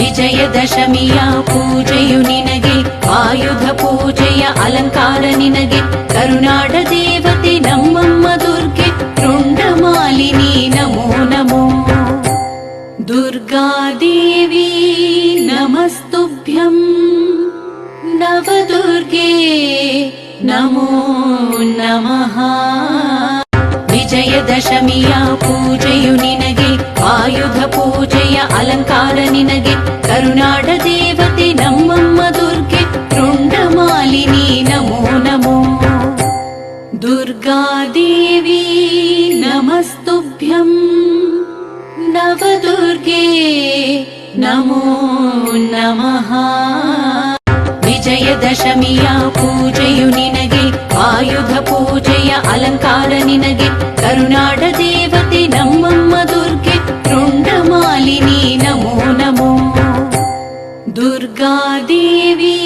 ವಿಜಯದಶಮಿಯ ಪೂಜೆಯು ನಿನಗೆ, ಆಯುಧ ಪೂಜೆಯ ಅಲಂಕಾರ ನಿನಗೆ. ಕರುನಾಡ ದೇವತೆ ನಮ್ಮಮ್ಮ ದುರ್ಗೆ, ರುಂಡಮಾಲಿನಿ ನಮೋ ನಮೋ. ದುರ್ಗಾದೇವಿ ನಮಸ್ತುಭ್ಯಂ, ನವದುರ್ಗೆ ನಮೋ ನಮಃ. ವಿಜಯದಶಮಿಯ ಪೂಜೆಯು ನಿನಗೆ, ಆಯುಧ ಪೂಜೆಯ ಅಲಂಕಾರ ನಿನಗೆ. ಕರುನಾಡ ದೇವತೆ ನಮ್ಮಮ್ಮ ದುರ್ಗೆ, ರುಂಡಮಾಲಿನಿ ನಮೋ ನಮೋ. ದುರ್ಗಾದೇವಿ ನಮಸ್ತುಭ್ಯಂ, ನವದುರ್ಗೆ ನಮೋ ನಮಃ. ವಿಜಯದಶಮಿಯ ಪೂಜೆಯು ನಿನಗೆ, ಆಯುಧ ಪೂಜೆಯ ಅಲಂಕಾರ ನಿನಗೆ. ಕರುನಾಡ ದೇವತೆ ನಮ್ಮಮ್ಮ ದುರ್ಗೆ, ರುಂಡಮಾಲಿನಿ ನಮೋ ನಮೋ. ದುರ್ಗಾದೇವಿ